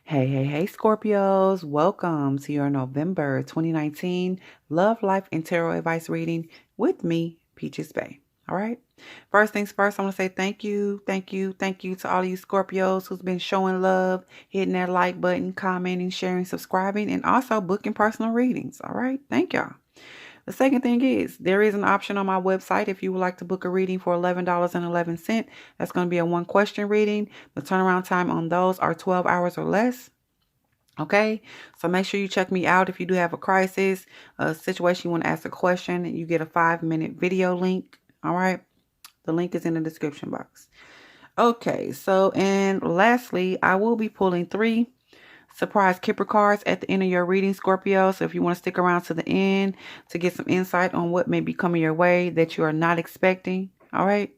Hey, Scorpios. Welcome to your November 2019 Love, Life, and Tarot Advice reading with me, Peachez-Bae. All right. First things first, I want to say thank you to all of you Scorpios who's been showing love, hitting that like button, commenting, sharing, subscribing, and also booking personal readings. All right. Thank y'all. The second thing is there is an option on my website if you would like to book a reading for $11.11. That's going to be a one question reading. The turnaround time on those are 12 hours or less. Okay, so make sure you check me out if you do have a crisis, a situation you want to ask a question. You get a 5-minute video link. All right, the link is in the description box. Okay, so and lastly, I will be pulling 3 surprise Kipper cards at the end of your reading, Scorpio. So if you want to stick around to the end to get some insight on what may be coming your way that you are not expecting, all right,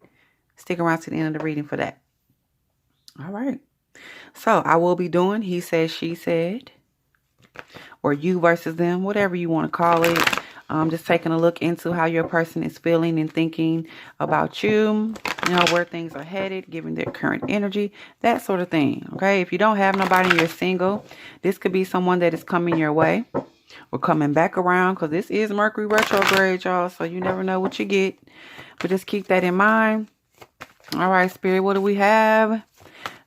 stick around to the end of the reading for that. All right. So I will be doing he said, she said, or you versus them, whatever you want to call it. Just taking a look into how your person is feeling and thinking about you, where things are headed, given their current energy, that sort of thing. Okay, if you don't have nobody and you're single, this could be someone that is coming your way or coming back around, because this is Mercury retrograde, y'all, so you never know what you get. But just keep that in mind. All right, Spirit, what do we have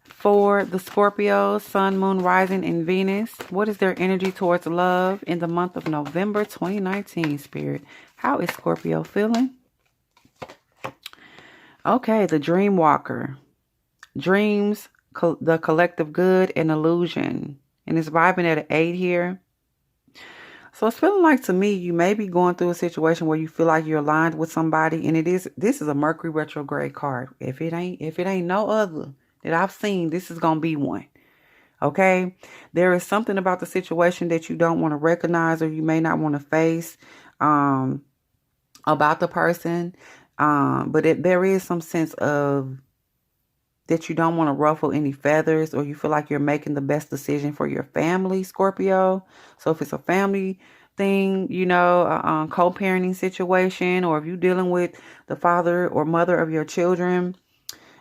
for the Scorpio, Sun, Moon, Rising, and Venus? What is their energy towards love in the month of November 2019, Spirit? How is Scorpio feeling? Okay, the Dream Walker. Dreams, the collective good, and illusion. And it's vibing at an 8 here. So it's feeling like, to me, you may be going through a situation where you feel like you're aligned with somebody. And this is a Mercury retrograde card. If it ain't no other that I've seen, this is going to be one. Okay? There is something about the situation that you don't want to recognize or you may not want to face about the person. But there is some sense of that you don't want to ruffle any feathers, or you feel like you're making the best decision for your family, Scorpio. So if it's a family thing, co-parenting situation, or if you're dealing with the father or mother of your children,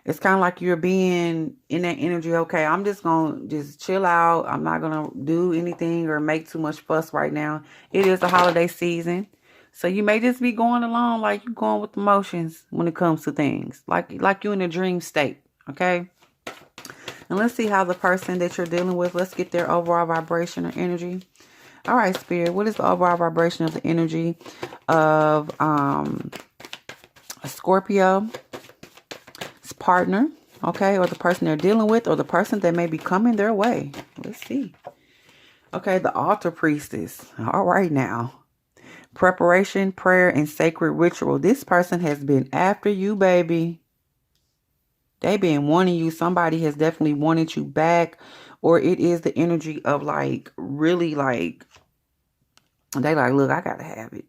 it's kind of like you're being in that energy. Okay, I'm just going to just chill out. I'm not going to do anything or make too much fuss right now. It is the holiday season. So you may just be going along like you're going with the motions when it comes to things. Like you're in a dream state. Okay. And let's see how the person that you're dealing with, let's get their overall vibration or energy. All right, Spirit, what is the overall vibration of the energy of a Scorpio? Partner, okay, or the person they're dealing with, or the person that may be coming their way. Let's see. Okay, the altar priestess. All right, now. Preparation, prayer, and sacred ritual. This person has been after you, baby. They been wanting you. Somebody has definitely wanted you back, or it is the energy of like, really like, they like, look, I gotta have it.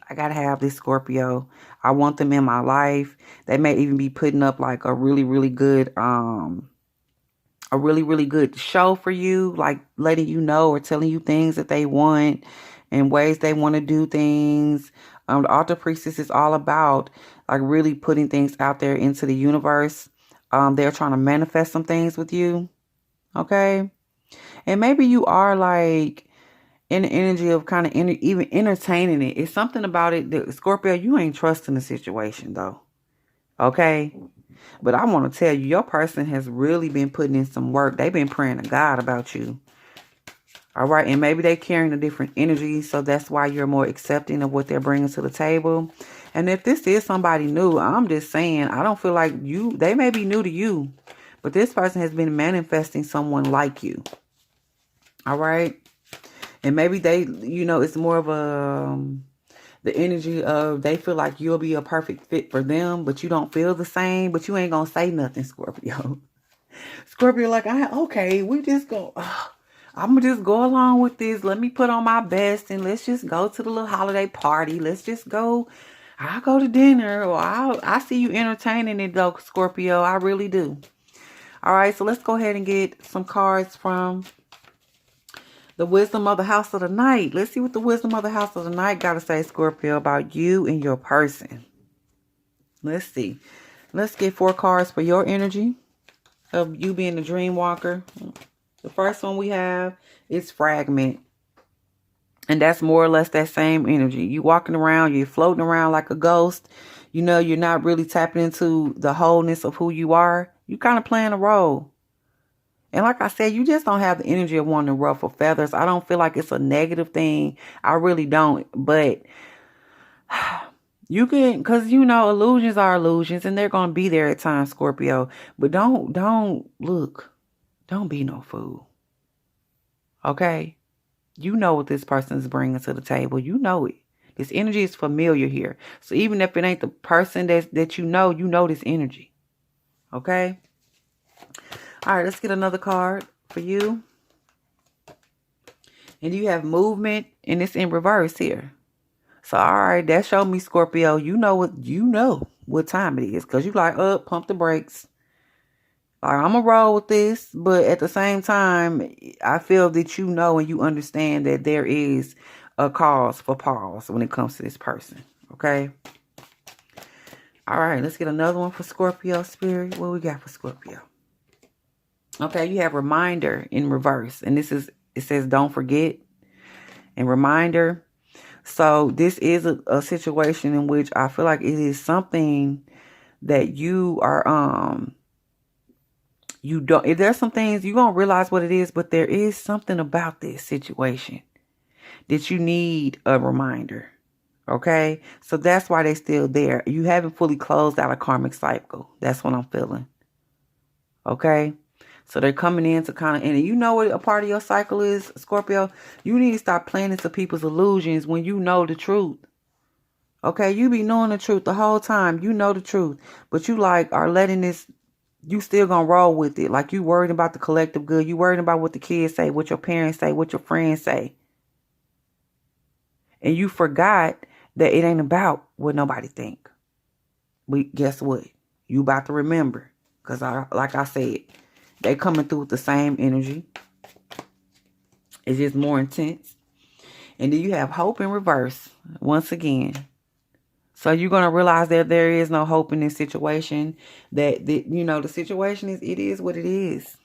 I gotta have this Scorpio. I want them in my life. They may even be putting up like a really, really good, show for you, like letting you know or telling you things that they want and ways they want to do things. The altar priestess is all about like really putting things out there into the universe. They're trying to manifest some things with you. Okay. And maybe you are like in the energy of kind of even entertaining it. It's something about it that, Scorpio, you ain't trusting the situation though. Okay. But I want to tell you, your person has really been putting in some work. They've been praying to God about you. All right. And maybe they're carrying a different energy. So that's why you're more accepting of what they're bringing to the table. And if this is somebody new, I'm just saying, I don't feel like they may be new to you, but this person has been manifesting someone like you. All right. And maybe they, it's more of the energy of they feel like you'll be a perfect fit for them, but you don't feel the same, but you ain't going to say nothing, Scorpio. Scorpio, like, okay, we just go, I'm going to just go along with this. Let me put on my best and let's just go to the little holiday party. Let's just go. I'll go to dinner, or I see you entertaining it though, Scorpio. I really do. All right, so let's go ahead and get some cards from the wisdom of the house of the night. Let's see what the wisdom of the house of the night got to say, Scorpio, about you and your person. Let's see. Let's get 4 cards for your energy of you being the dream walker, The first one we have is fragment. And that's more or less that same energy. You walking around, you're floating around like a ghost. You know, you're not really tapping into the wholeness of who you are. You kind of playing a role. And like I said, you just don't have the energy of wanting to ruffle feathers. I don't feel like it's a negative thing. I really don't. But you can, because you know, illusions are illusions and they're going to be there at times, Scorpio. But don't be no fool. Okay? You know what this person is bringing to the table. You know it. This energy is familiar here. So even if it ain't the person that you know this energy. Okay? All right, let's get another card for you. And you have movement, and it's in reverse here. So, all right, that showed me, Scorpio, you know what time it is. Because you like, pump the brakes. All right, I'm going to roll with this. But at the same time, I feel that you know and you understand that there is a cause for pause when it comes to this person. Okay? All right, let's get another one for Scorpio spirit. What we got for Scorpio? Okay, you have reminder in reverse. And it says don't forget. And reminder. So this is a situation in which I feel like it is something that you are, there's some things you're going to realize what it is, but there is something about this situation that you need a reminder. Okay. So that's why they're still there. You haven't fully closed out a karmic cycle. That's what I'm feeling. Okay. So they're coming in to kind of, and you know what a part of your cycle is, Scorpio? You need to stop playing into people's illusions when you know the truth. Okay, you be knowing the truth the whole time. You know the truth. But you like are letting this, you still gonna roll with it. Like you worried about the collective good. You worried about what the kids say, what your parents say, what your friends say. And you forgot that it ain't about what nobody think. But guess what? You about to remember. Because like I said, they coming through with the same energy. It's just more intense. And then you have hope in reverse. Once again. So you're going to realize that there is no hope in this situation. That the situation it is what it is.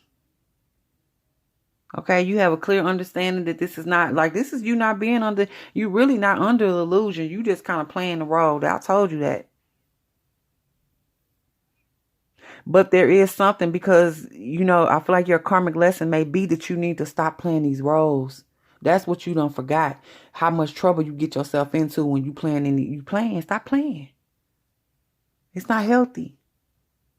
Okay. You have a clear understanding that this is not like, this is you not being under, you really not under the illusion. You just kind of playing the role. I told you that. But there is something because, I feel like your karmic lesson may be that you need to stop playing these roles. That's what you don't forgot. How much trouble you get yourself into when you playing. Stop playing. It's not healthy.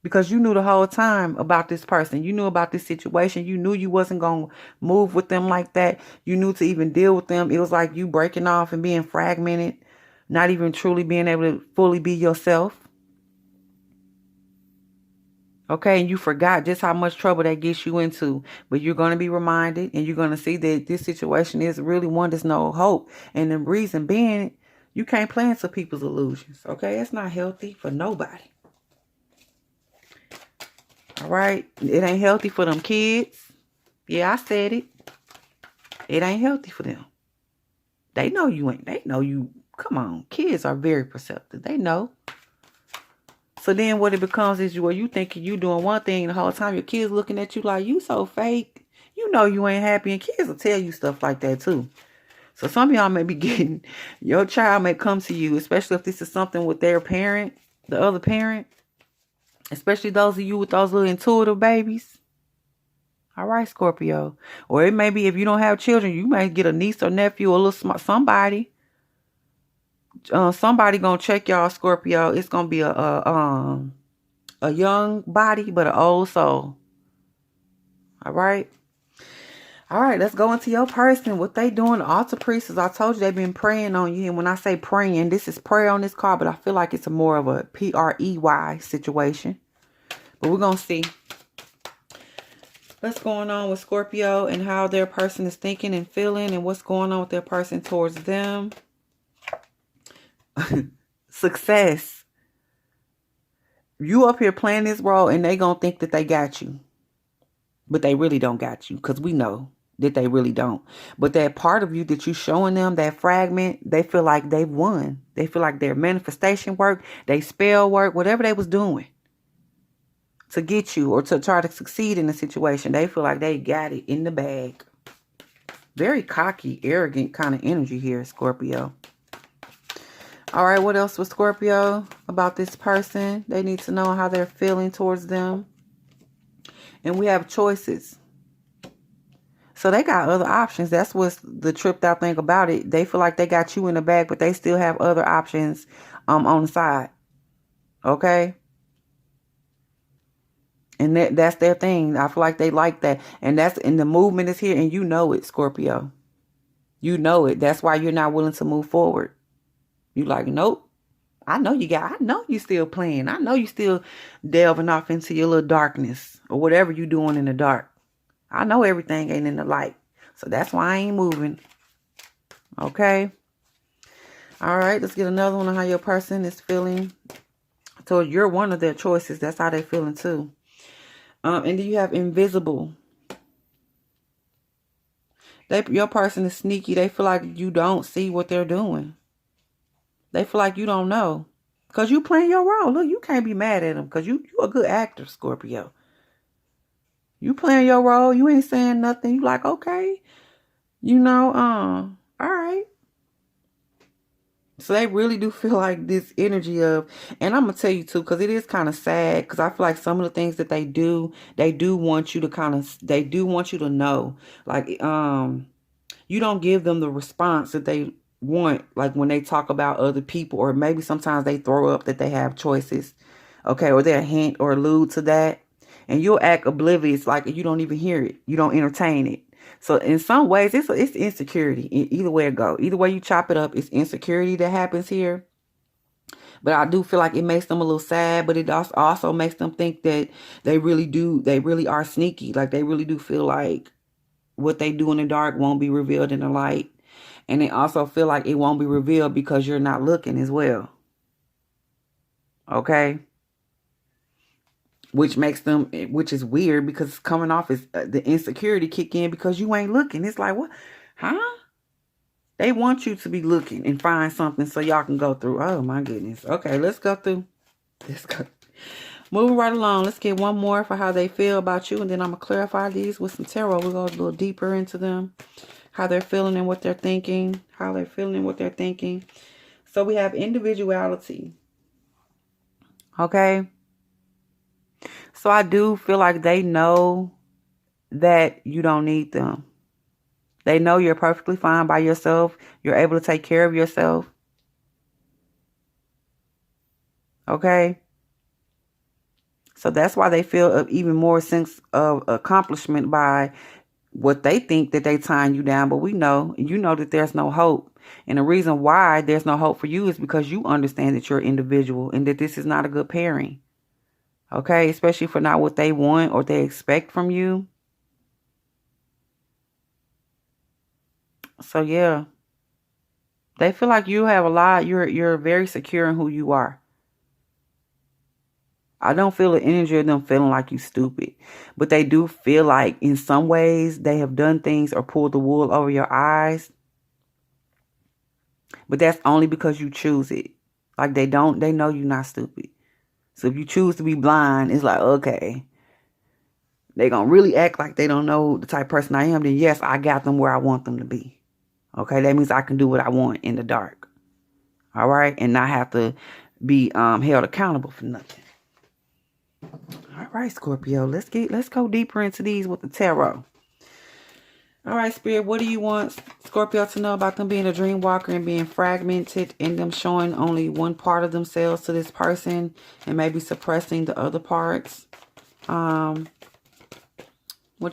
Because you knew the whole time about this person. You knew about this situation. You knew you wasn't going to move with them like that. You knew to even deal with them. It was like you breaking off and being fragmented. Not even truly being able to fully be yourself. Okay, and you forgot just how much trouble that gets you into. But you're going to be reminded and you're going to see that this situation is really one that's no hope. And the reason being, you can't play into people's illusions. Okay, it's not healthy for nobody. All right, it ain't healthy for them kids. Yeah, I said it. It ain't healthy for them. They know you ain't. They know you. Come on, kids are very perceptive. They know. So then what it becomes is you thinking you doing one thing the whole time your kids looking at you like you so fake. You know you ain't happy, and kids will tell you stuff like that too. So some of y'all may be getting, your child may come to you, especially if this is something with their parent, the other parent, especially those of you with those little intuitive babies. All right, Scorpio. Or it may be if you don't have children, you may get a niece or nephew or a little somebody. Somebody gonna check y'all, Scorpio. It's gonna be a young body but an old soul. All right, let's go into your person. What they doing? The altar priestess, I told you they've been praying on you. And when I say praying, this is prayer on this card, but I feel like it's more of a PREY situation. But we're gonna see what's going on with Scorpio and how their person is thinking and feeling and what's going on with their person towards them. Success. You up here playing this role and they gonna think that they got you. But they really don't got you. Because we know that they really don't. But that part of you that you showing them, that fragment, they feel like they've won. They feel like their manifestation work, they spell work, whatever they was doing to get you or to try to succeed in the situation. They feel like they got it in the bag. Very cocky, arrogant kind of energy here, Scorpio. All right, what else with Scorpio about this person? They need to know how they're feeling towards them. And we have choices. So they got other options. That's what's the tripped out thing about it. They feel like they got you in the bag, but they still have other options on the side. Okay? And that's their thing. I feel like they like that. And the movement is here, and you know it, Scorpio. You know it. That's why you're not willing to move forward. You like, nope. I know you still playing. I know you still delving off into your little darkness or whatever you doing in the dark. I know everything ain't in the light. So that's why I ain't moving. Okay. All right. Let's get another one on how your person is feeling. So you're one of their choices. That's how they're feeling too. And then you have invisible. Your person is sneaky. They feel like you don't see what they're doing. They feel like you don't know. Because you playing your role. Look, you can't be mad at them. Because you a good actor, Scorpio. You playing your role. You ain't saying nothing. You like, okay. You know, all right. So they really do feel like this energy of, and I'm going to tell you too, because it is kind of sad, because I feel like some of the things that they do want you to they do want you to know. Like, you don't give them the response that they want, like when they talk about other people, or maybe sometimes they throw up that they have choices, okay, or they'll hint or allude to that, and you'll act oblivious, like you don't even hear it, you don't entertain it. So in some ways, it's insecurity. Either way it go, either way you chop it up, it's insecurity that happens here. But I do feel like it makes them a little sad, but it also makes them think that they really are sneaky, like they really do feel like what they do in the dark won't be revealed in the light. And they also feel like it won't be revealed because you're not looking as well. Okay? Which is weird, because it's coming off as the insecurity kick in because you ain't looking. It's like, what? Huh? They want you to be looking and find something so y'all can go through. Oh, my goodness. Okay, let's go through. Let's go. Moving right along. Let's get one more for how they feel about you. And then I'm going to clarify these with some tarot. We'll go a little deeper into them. How they're feeling and what they're thinking. How they're feeling and what they're thinking. So we have individuality. Okay. So I do feel like they know that you don't need them. They know you're perfectly fine by yourself. You're able to take care of yourself. Okay. So that's why they feel even more sense of accomplishment by what they think that they tying you down. But you know that there's no hope. And the reason why there's no hope for you is because you understand that you're an individual and that this is not a good pairing. Okay. Especially for not what they want or they expect from you. So yeah. They feel like you have a lot. You're very secure in who you are. I don't feel the energy of them feeling like you stupid. But they do feel like in some ways they have done things or pulled the wool over your eyes. But that's only because you choose it. Like they know you're not stupid. So if you choose to be blind, it's like, okay. They're going to really act like they don't know the type of person I am. Then yes, I got them where I want them to be. Okay, that means I can do what I want in the dark. All right, and not have to be held accountable for nothing. All right, Scorpio, let's go deeper into these with the tarot. All right, Spirit, what do you want Scorpio to know about them being a dream walker and being fragmented and them showing only one part of themselves to this person and maybe suppressing the other parts? What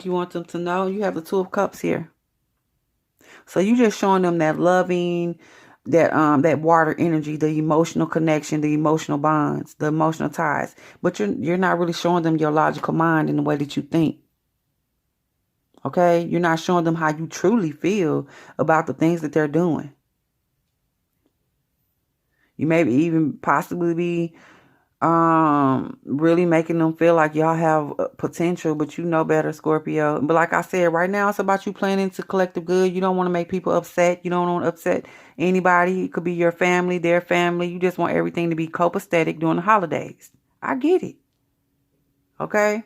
do you want them to know? You have the Two of Cups here. So you just showing them that loving, that water energy, the emotional connection, the emotional bonds, the emotional ties. But you're not really showing them your logical mind in the way that you think. Okay? You're not showing them how you truly feel about the things that they're doing. You maybe even possibly be really making them feel like y'all have potential, but you know better, Scorpio. But like I said, right now it's about you playing into collective good. You don't want to make people upset. You don't want to upset anybody. It could be your family, their family. You just want everything to be copacetic during the holidays. I get it. Okay?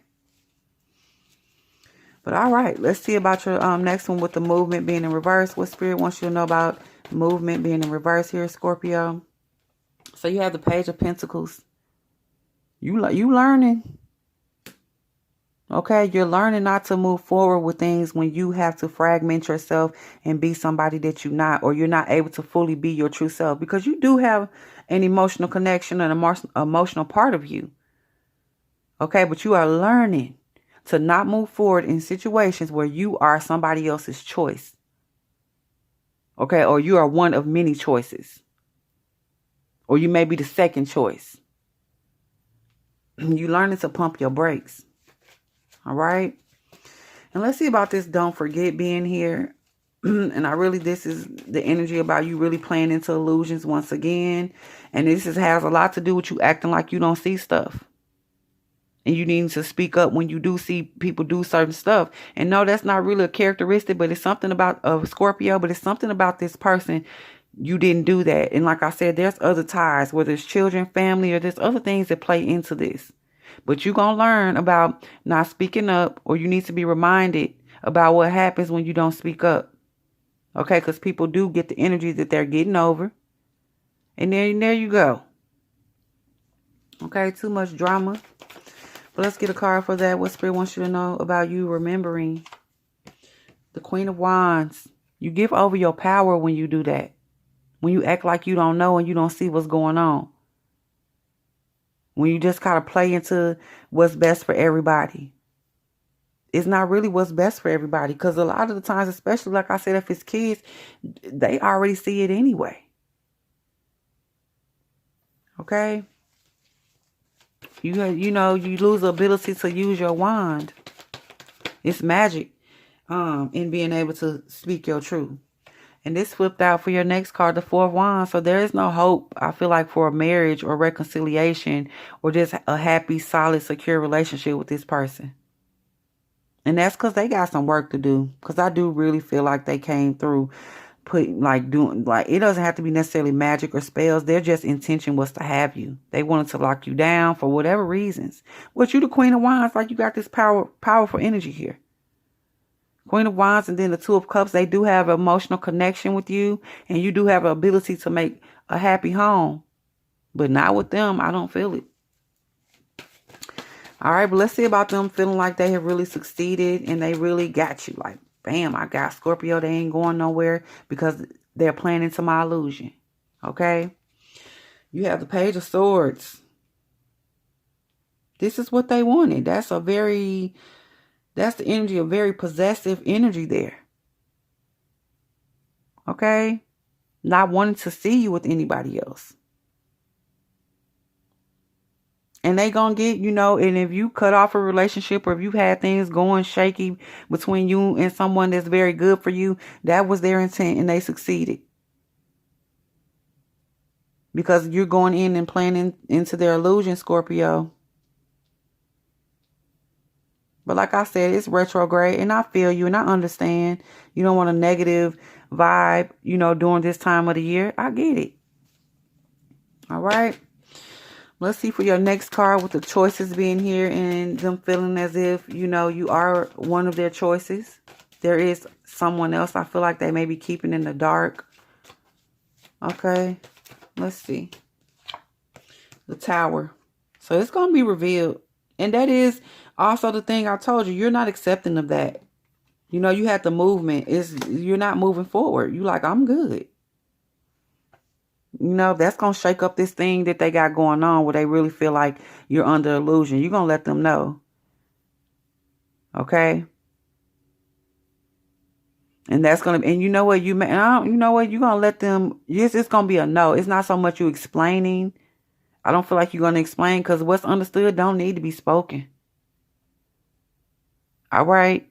But all right, let's see about your next one with the movement being in reverse. What Spirit wants you to know about movement being in reverse here, Scorpio? So you have the Page of Pentacles. You learning. Okay, you're learning not to move forward with things when you have to fragment yourself and be somebody that you're not, or you're not able to fully be your true self, because you do have an emotional connection, an emotional part of you. Okay, but you are learning to not move forward in situations where you are somebody else's choice. Okay, or you are one of many choices. Or you may be the second choice. You learning to pump your brakes. All right. And let's see about this don't forget being here. And this is the energy about you really playing into illusions once again. And this has a lot to do with you acting like you don't see stuff. And you need to speak up when you do see people do certain stuff. And no, that's not really a characteristic, but it's something about Scorpio, but it's something about this person. You didn't do that. And like I said, there's other ties, whether it's children, family, or there's other things that play into this. But you're going to learn about not speaking up, or you need to be reminded about what happens when you don't speak up. Okay, because people do get the energy that they're getting over. And then there you go. Okay, too much drama. But let's get a card for that. What Spirit wants you to know about you remembering. The Queen of Wands. You give over your power when you do that. When you act like you don't know and you don't see what's going on. When you just kind of play into what's best for everybody. It's not really what's best for everybody. Because a lot of the times, especially like I said, if it's kids, they already see it anyway. Okay? You lose the ability to use your wand. It's magic in being able to speak your truth. And this flipped out for your next card, the Four of Wands. So there is no hope, I feel like, for a marriage or reconciliation or just a happy, solid, secure relationship with this person. And that's because they got some work to do. Because I do really feel like they came through it doesn't have to be necessarily magic or spells. Their just intention was to have you. They wanted to lock you down for whatever reasons. But you the Queen of Wands, like you got this powerful energy here. Queen of Wands and then the Two of Cups, they do have an emotional connection with you. And you do have an ability to make a happy home. But not with them. I don't feel it. All right, but let's see about them feeling like they have really succeeded and they really got you. Like, bam, I got Scorpio. They ain't going nowhere because they're playing into my illusion. Okay? You have the Page of Swords. This is what they wanted. That's the energy, a very possessive energy there. Okay? Not wanting to see you with anybody else. And they gonna get, and if you cut off a relationship or if you've had things going shaky between you and someone that's very good for you, that was their intent and they succeeded. Because you're going in and playing into their illusion, Scorpio. But like I said, it's retrograde and I feel you and I understand. You don't want a negative vibe, during this time of the year. I get it. All right. Let's see for your next card with the choices being here and them feeling as if, you are one of their choices. There is someone else I feel like they may be keeping in the dark. Okay. Let's see. The Tower. So it's going to be revealed. And that is also the thing I told you. You're not accepting of that. You had the movement. You're not moving forward. You like, I'm good. That's going to shake up this thing that they got going on where they really feel like you're under illusion. You're going to let them know. Okay? And that's going to, and you know what, you're going to let them, it's going to be a no. It's not so much you explaining. I don't feel like you're going to explain because what's understood don't need to be spoken. All right?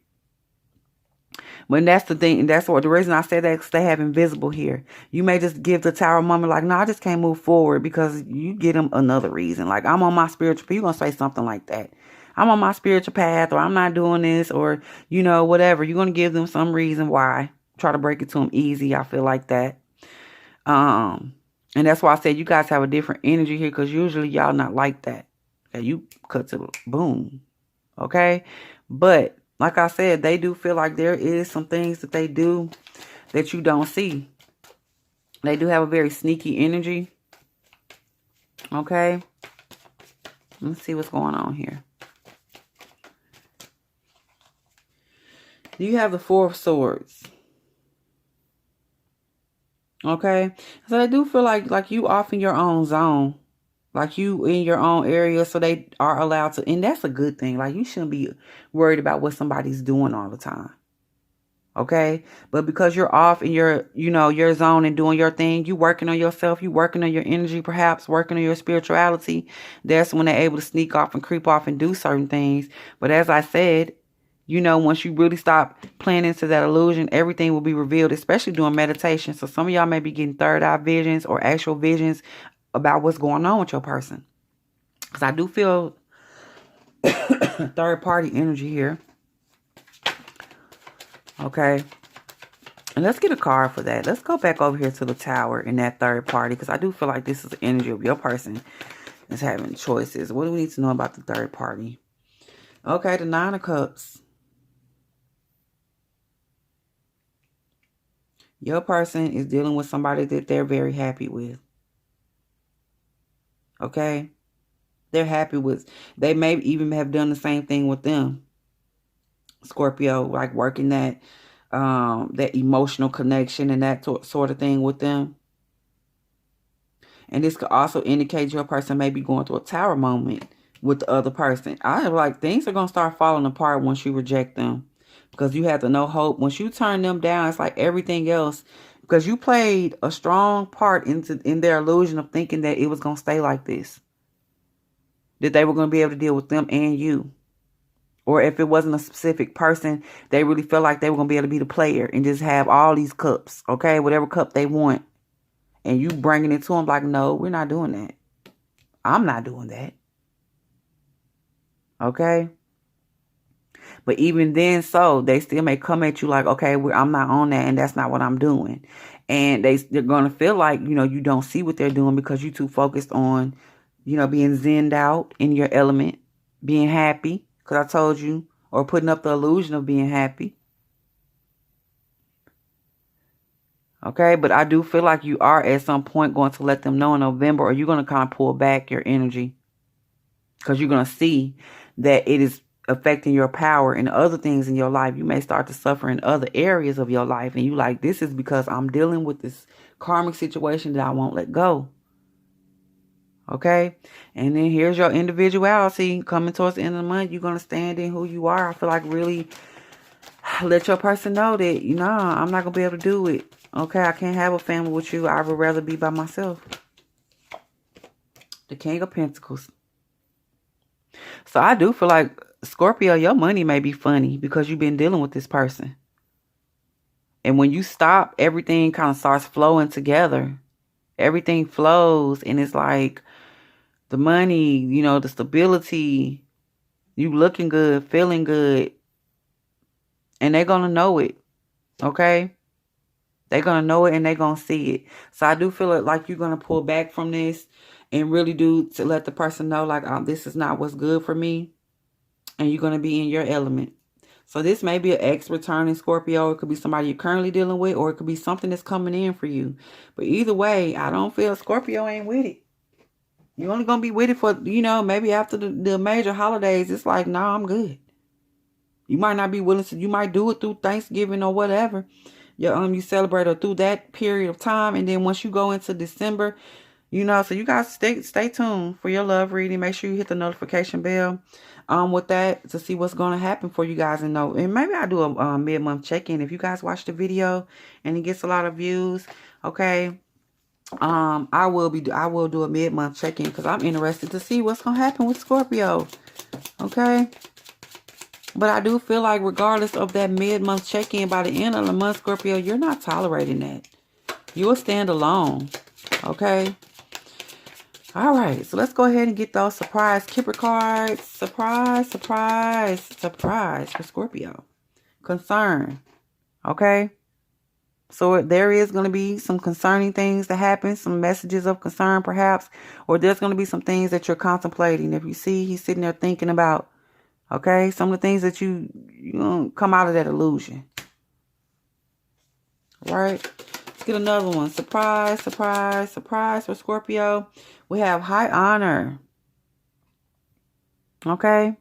But that's the thing. That's what the reason I say that, because they have invisible here. You may just give the Tower moment like, no, I just can't move forward, because you get them another reason. Like, I'm on my spiritual path. You're going to say something like that. I'm on my spiritual path, or I'm not doing this, or, whatever. You're going to give them some reason why. Try to break it to them easy. I feel like that. And that's why I said you guys have a different energy here, because usually y'all not like that. Okay, you cut to boom. Okay? But like I said, they do feel like there is some things that they do that you don't see. They do have a very sneaky energy. Okay? Let's see what's going on here. You have the Four of Swords. Okay? So I do feel like you off in your own zone. Like you in your own area, so they are allowed to. And that's a good thing. Like you shouldn't be worried about what somebody's doing all the time. Okay? But because you're off in your, your zone and doing your thing, you working on yourself, you working on your energy, perhaps working on your spirituality. That's when they're able to sneak off and creep off and do certain things. But as I said, once you really stop playing into that illusion, everything will be revealed, especially during meditation. So some of y'all may be getting third eye visions or actual visions about what's going on with your person. Because I do feel third party energy here. Okay. And let's get a card for that. Let's go back over here to the Tower in that third party. Because I do feel like this is the energy of your person is having choices. What do we need to know about the third party? Okay, the Nine of Cups. Your person is dealing with somebody that they're very happy with. Okay? They're happy with. They may even have done the same thing with them. Scorpio, like working that emotional connection and that sort of thing with them. And this could also indicate your person may be going through a tower moment with the other person. I like things are going to start falling apart once you reject them. Because you have to no hope. Once you turn them down, it's like everything else. Because you played a strong part in their illusion of thinking that it was going to stay like this. That they were going to be able to deal with them and you. Or if it wasn't a specific person, they really felt like they were going to be able to be the player and just have all these cups. Okay, whatever cup they want. And you bringing it to them like, no, we're not doing that. I'm not doing that. Okay. But even then, so they still may come at you like, okay, I'm not on that, and that's not what I'm doing. And they're going to feel like, you don't see what they're doing because you're too focused on, being zenned out in your element, being happy, because I told you, or putting up the illusion of being happy. Okay, but I do feel like you are at some point going to let them know in November, or you're going to kind of pull back your energy because you're going to see that it is affecting your power and other things in your life. You may start to suffer in other areas of your life. And you like, this is because I'm dealing with this karmic situation that I won't let go. Okay. And then here's your individuality coming towards the end of the month. You're going to stand in who you are. I feel like really let your person know that, I'm not going to be able to do it. Okay. I can't have a family with you. I would rather be by myself. The King of Pentacles. So I do feel like, Scorpio, your money may be funny because you've been dealing with this person. And when you stop, everything kind of starts flowing together. Everything flows. And it's like the money, the stability, you looking good, feeling good. And they're going to know it. Okay? They're going to know it and they're going to see it. So I do feel like you're going to pull back from this and really do to let the person know like, this is not what's good for me. And you're going to be in your element. So this may be an ex returning Scorpio. It could be somebody you're currently dealing with. Or it could be something that's coming in for you. But either way, I don't feel Scorpio ain't with it. You're only going to be with it for, maybe after the major holidays. It's like, no, I'm good. You might not be willing to. You might do it through Thanksgiving or whatever. You celebrate or through that period of time. And then once you go into December, so you guys stay tuned for your love reading. Make sure you hit the notification bell with that to see what's going to happen for you guys. And maybe I'll do a mid-month check-in. If you guys watch the video and it gets a lot of views, okay, I will do a mid-month check-in because I'm interested to see what's going to happen with Scorpio, okay? But I do feel like regardless of that mid-month check-in, by the end of the month, Scorpio, you're not tolerating that. You will stand alone, okay? All right, so let's go ahead and get those surprise Kipper cards. Surprise, surprise, surprise for Scorpio. Concern, okay? So there is going to be some concerning things that happen, some messages of concern perhaps, or there's going to be some things that you're contemplating. If you see he's sitting there thinking about, Okay? Some of the things that you come out of that illusion. All right? Let's get another one. Surprise, surprise, surprise for Scorpio. We have high honor. Okay?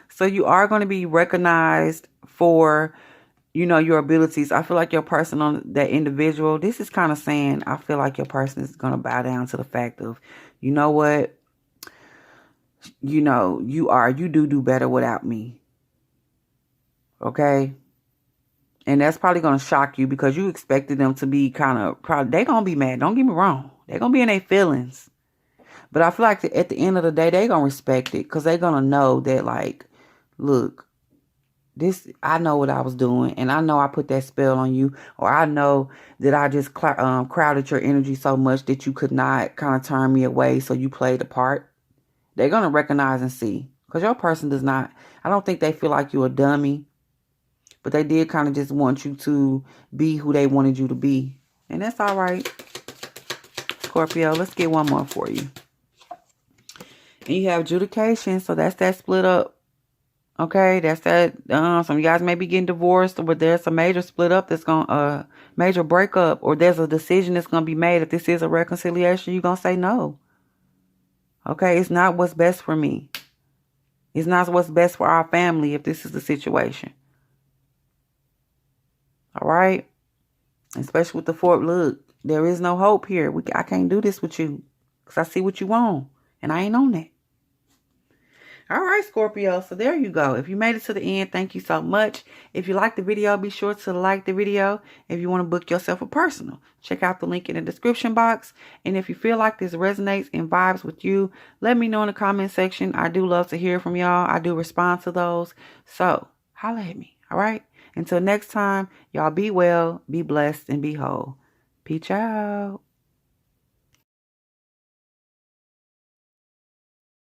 So you are going to be recognized for, your abilities. I feel like your person, on that individual, this is kind of saying, I feel like your person is going to bow down to the fact of, you know what? You do better without me. Okay? And that's probably going to shock you because you expected them to be kind of proud. They're going to be mad. Don't get me wrong. They're going to be in their feelings. But I feel like at the end of the day, they're going to respect it because they're going to know that, like, look, I know what I was doing, and I know I put that spell on you, or I know that I just crowded your energy so much that you could not kind of turn me away, so you played a part. They're going to recognize and see because your person does not, I don't think they feel like you're a dummy. But they did kind of just want you to be who they wanted you to be. And that's all right. Scorpio, let's get one more for you. And you have adjudication. So that's that split up. Okay, that's that. Some of you guys may be getting divorced, or there's a major split up that's going to, major breakup, or there's a decision that's going to be made. If this is a reconciliation, you're going to say no. Okay, it's not what's best for me. It's not what's best for our family if this is the situation. All right. Especially with the fourth, look, there is no hope here. I can't do this with you because I see what you want and I ain't on that. All right, Scorpio. So there you go. If you made it to the end, thank you so much. If you liked the video, be sure to like the video. If you want to book yourself a personal, check out the link in the description box. And if you feel like this resonates and vibes with you, let me know in the comment section. I do love to hear from y'all. I do respond to those. So holla at me. All right. Until next time, y'all be well, be blessed, and be whole. Peace out.